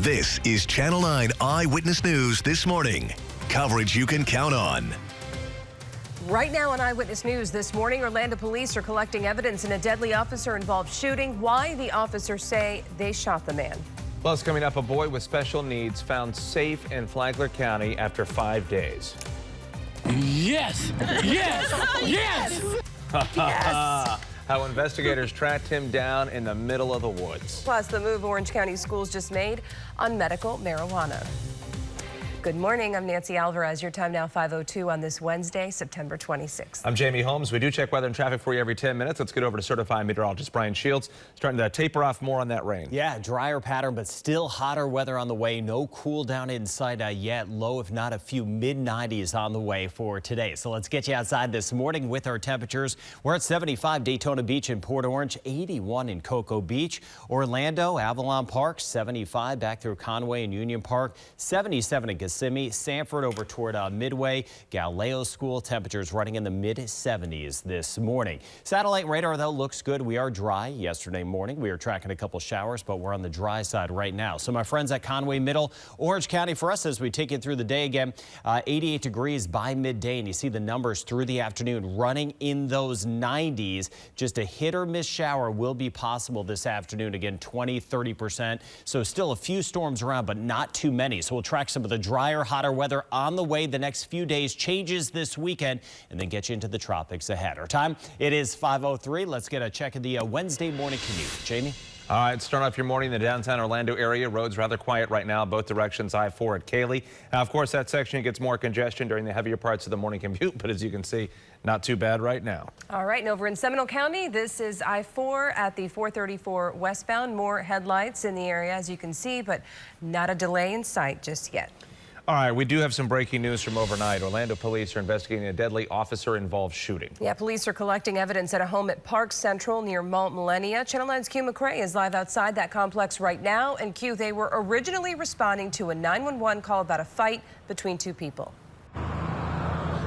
This is Channel 9 Eyewitness News this morning. Coverage you can count on. Right now on Eyewitness News this morning, Orlando police are collecting evidence in a deadly officer-involved shooting. Why the officers say they shot the man. Plus, coming up, a boy with special needs found safe in Flagler County after 5 days. Yes! Yes! Yes! Yes! How investigators tracked him down in the middle of the woods. Plus, the move Orange County schools just made on medical marijuana. Good morning. I'm Nancy Alvarez. Your time now 5:02 on this Wednesday, September 26th. I'm Jamie Holmes. We do check weather and traffic for you every 10 minutes. Let's get over to certified meteorologist Brian Shields. Starting to taper off more on that rain. Yeah, drier pattern, but still hotter weather on the way. No cool down in sight yet. Low, if not a few mid-90s on the way for today. So let's get you outside this morning with our temperatures. We're at 75 Daytona Beach in Port Orange, 81 in Cocoa Beach, Orlando, Avalon Park, 75 back through Conway and Union Park, 77 in Kissimmee, Sanford over toward Midway, Galileo School, temperatures running in the mid-70s this morning. Satellite radar, though, looks good. We are dry. Yesterday morning, we were tracking a couple showers, but we're on the dry side right now. So my friends at Conway Middle, Orange County, for us as we take you through the day again, 88 degrees by midday, and you see the numbers through the afternoon running in those 90s. Just a hit or miss shower will be possible this afternoon. Again, 20-30%. So still a few storms around, but not too many. So we'll track some of the drier, hotter weather on the way the next few days. Changes this weekend and then get you into the tropics ahead. Our time, it is 5:03. Let's get a check of the Wednesday morning commute. Jamie? All right, start off your morning in the downtown Orlando area. Roads rather quiet right now, both directions. I-4 at Cayley. Now, of course, that section gets more congestion during the heavier parts of the morning commute, but as you can see, not too bad right now. All right, and over in Seminole County, this is I-4 at the 434 westbound. More headlights in the area, as you can see, but not a delay in sight just yet. All right, we do have some breaking news from overnight. Orlando police are investigating a deadly officer-involved shooting. Yeah, police are collecting evidence at a home at Park Central near Malt Millennia. Channel 9's Q McCray is live outside that complex right now. And Q, they were originally responding to a 911 call about a fight between two people.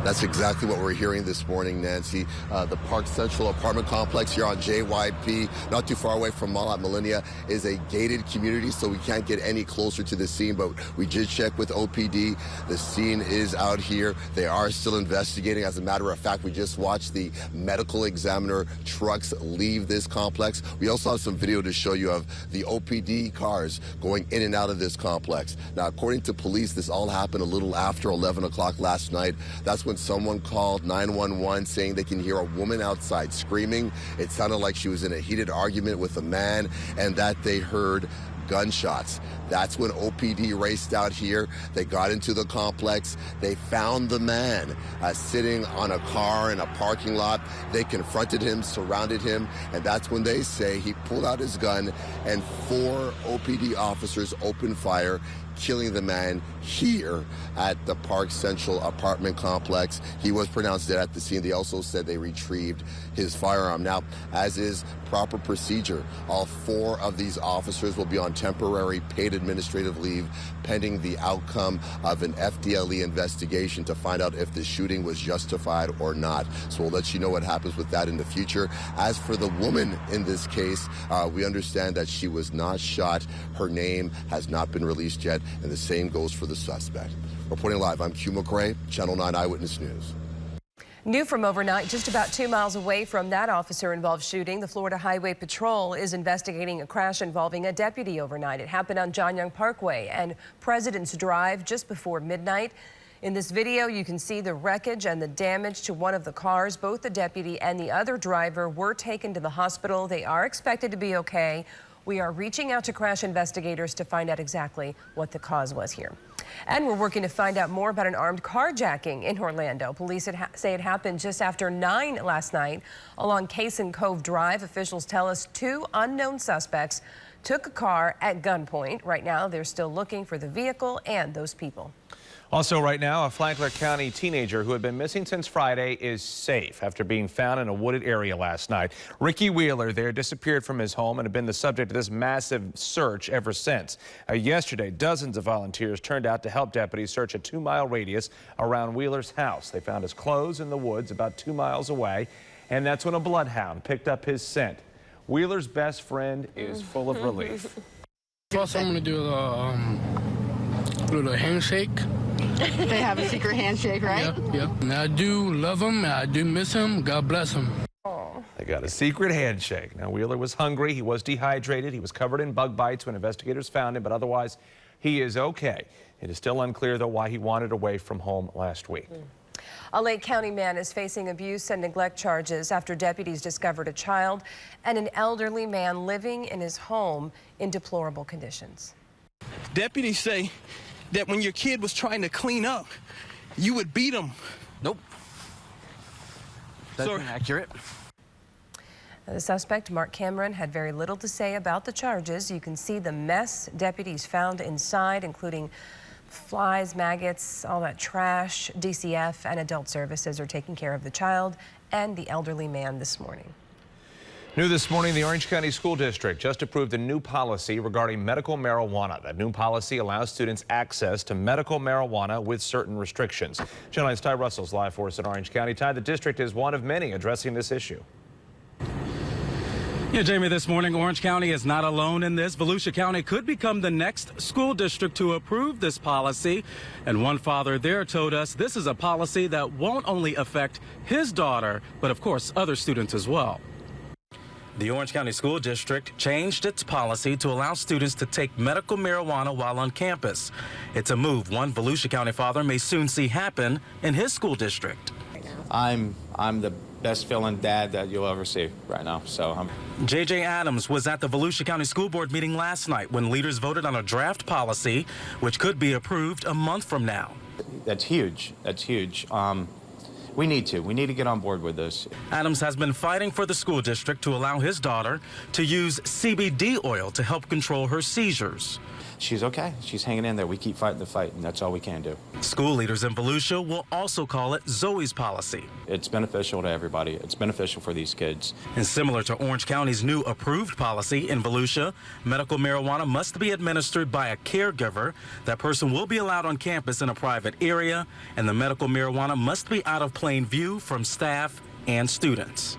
That's exactly what we're hearing this morning, Nancy. The Park Central apartment complex here on JYP, not too far away from Mall at Millennia, is a gated community, so we can't get any closer to the scene, but we did check with OPD. The scene is out here. They are still investigating. As a matter of fact, we just watched the medical examiner trucks leave this complex. We also have some video to show you of the OPD cars going in and out of this complex. Now, according to police, this all happened a little after 11 o'clock last night. That's when someone called 911 saying they can hear a woman outside screaming. It sounded like she was in a heated argument with a man and that they heard gunshots. That's when OPD raced out here. They got into the complex. They found the man sitting on a car in a parking lot. They confronted him, surrounded him, and that's when they say he pulled out his gun and 4 OPD officers opened fire, killing the man here at the Park Central apartment complex. He was pronounced dead at the scene. They also said they retrieved his firearm. Now, as is proper procedure, all 4 of these officers will be on temporary paid administrative leave pending the outcome of an FDLE investigation to find out if the shooting was justified or not. So we'll let you know what happens with that in the future. As for the woman in this case, we understand that she was not shot. Her name has not been released yet, and the same goes for the suspect. Reporting live, I'm Q McCray, Channel 9 Eyewitness News. New from overnight, just about 2 miles away from that officer-involved shooting, the Florida Highway Patrol is investigating a crash involving a deputy overnight. It happened on John Young Parkway and President's Drive just before midnight. In this video, you can see the wreckage and the damage to one of the cars. Both the deputy and the other driver were taken to the hospital. They are expected to be okay. We are reaching out to crash investigators to find out exactly what the cause was here. And we're working to find out more about an armed carjacking in Orlando. Police say it happened just after 9 last night along Cason Cove Drive. Officials tell us 2 unknown suspects took a car at gunpoint. Right now, they're still looking for the vehicle and those people. Also right now, a Flagler County teenager who had been missing since Friday is safe after being found in a wooded area last night. Ricky Wheeler there disappeared from his home and had been the subject of this massive search ever since. Yesterday, dozens of volunteers turned out to help deputies search a 2-mile radius around Wheeler's house. They found his clothes in the woods about 2 miles away, and that's when a bloodhound picked up his scent. Wheeler's best friend is full of relief. First, I'm gonna do the handshake. They have a secret handshake, right? Yeah. And I do love him, and I do miss him. God bless him. They got a secret handshake. Now, Wheeler was hungry. He was dehydrated. He was covered in bug bites when investigators found him, but otherwise, he is okay. It is still unclear, though, why he wandered away from home last week. A Lake County man is facing abuse and neglect charges after deputies discovered a child and an elderly man living in his home in deplorable conditions. Deputies say that when your kid was trying to clean up, you would beat him. Nope. That's inaccurate. The suspect, Mark Cameron, had very little to say about the charges. You can see the mess deputies found inside, including flies, maggots, all that trash. DCF and Adult Services are taking care of the child and the elderly man this morning. New this morning, the Orange County School District just approved a new policy regarding medical marijuana. That new policy allows students access to medical marijuana with certain restrictions. Channel 9's Ty Russell's live for us in Orange County. Ty, the district is one of many addressing this issue. Yeah, Jamie, this morning, Orange County is not alone in this. Volusia County could become the next school district to approve this policy. And one father there told us this is a policy that won't only affect his daughter, but of course, other students as well. The Orange County School District changed its policy to allow students to take medical marijuana while on campus. It's a move one Volusia County father may soon see happen in his school district. I'm the best feeling dad that you'll ever see right now. So J.J. Adams was at the Volusia County School Board meeting last night when leaders voted on a draft policy which could be approved a month from now. That's huge. That's huge. We need to get on board with this. Adams has been fighting for the school district to allow his daughter to use CBD oil to help control her seizures. She's okay. She's hanging in there. We keep fighting the fight, and that's all we can do. School leaders in Volusia will also call it Zoe's policy. It's beneficial to everybody. It's beneficial for these kids. And similar to Orange County's new approved policy in Volusia, medical marijuana must be administered by a caregiver. That person will be allowed on campus in a private area, and the medical marijuana must be out of plain view from staff and students.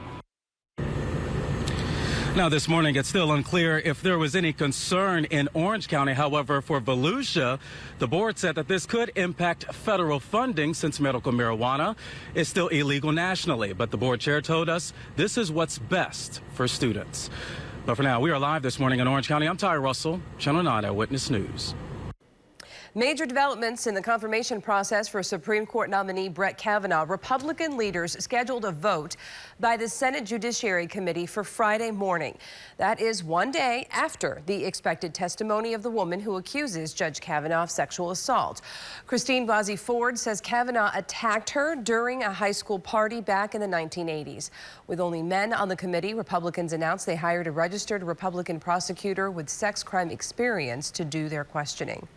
Now, this morning, it's still unclear if there was any concern in Orange County. However, for Volusia, the board said that this could impact federal funding since medical marijuana is still illegal nationally. But the board chair told us this is what's best for students. But for now, we are live this morning in Orange County. I'm Ty Russell, Channel 9 Eyewitness News. Major developments in the confirmation process for Supreme Court nominee Brett Kavanaugh. Republican leaders scheduled a vote by the Senate Judiciary Committee for Friday morning. That is one day after the expected testimony of the woman who accuses Judge Kavanaugh of sexual assault. Christine Blasey Ford says Kavanaugh attacked her during a high school party back in the 1980s. With only men on the committee, Republicans announced they hired a registered Republican prosecutor with sex crime experience to do their questioning.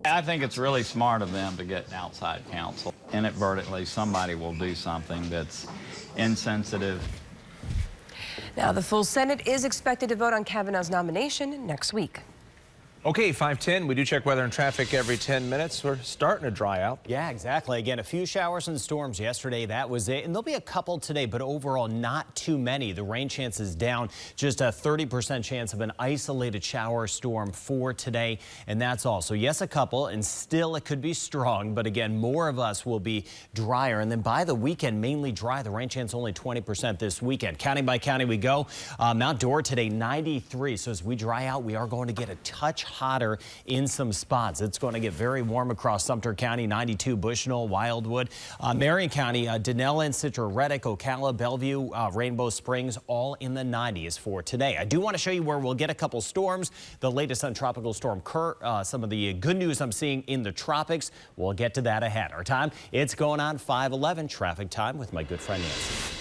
I think it's really smart of them to get outside counsel. Inadvertently, somebody will do something that's insensitive. Now, the full Senate is expected to vote on Kavanaugh's nomination next week. Okay, 5:10. We do check weather and traffic every 10 minutes. We're starting to dry out. Yeah, exactly. Again, a few showers and storms yesterday. That was it. And there'll be a couple today, but overall not too many. The rain chance is down. Just a 30% chance of an isolated shower storm for today. And that's all. So yes, a couple, and still it could be strong. But again, more of us will be drier. And then by the weekend, mainly dry. The rain chance only 20% this weekend. County by county we go. Mount Dora today, 93. So as we dry out, we are going to get a touch hotter in some spots. It's going to get very warm across Sumter County, 92, Bushnell, Wildwood, Marion County, Denellen, Citra-Reddick, Ocala, Bellevue, Rainbow Springs, all in the 90s for today. I do want to show you where we'll get a couple storms. The latest on Tropical Storm Kurt, some of the good news I'm seeing in the tropics. We'll get to that ahead. Our time, it's going on 5:11 traffic time with my good friend Nancy.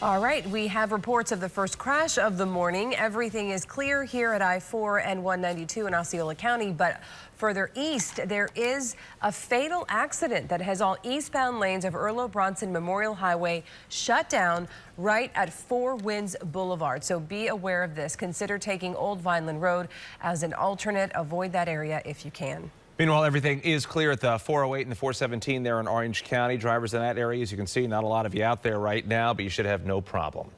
All right, we have reports of the first crash of the morning. Everything is clear here at I-4 and 192 in Osceola County, but further east, there is a fatal accident that has all eastbound lanes of Earlo Bronson Memorial Highway shut down right at Four Winds Boulevard. So be aware of this. Consider taking Old Vineland Road as an alternate. Avoid that area if you can. Meanwhile, everything is clear at the 408 and the 417 there in Orange County. Drivers in that area, as you can see, not a lot of you out there right now, but you should have no problem.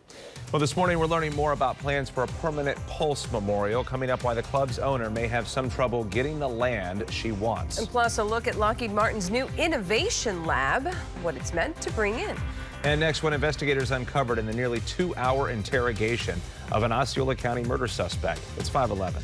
Well, this morning we're learning more about plans for a permanent Pulse Memorial. Coming up, why the club's owner may have some trouble getting the land she wants. And plus a look at Lockheed Martin's new innovation lab, what it's meant to bring in. And next, what investigators uncovered in the nearly 2-hour interrogation of an Osceola County murder suspect. It's 5:11.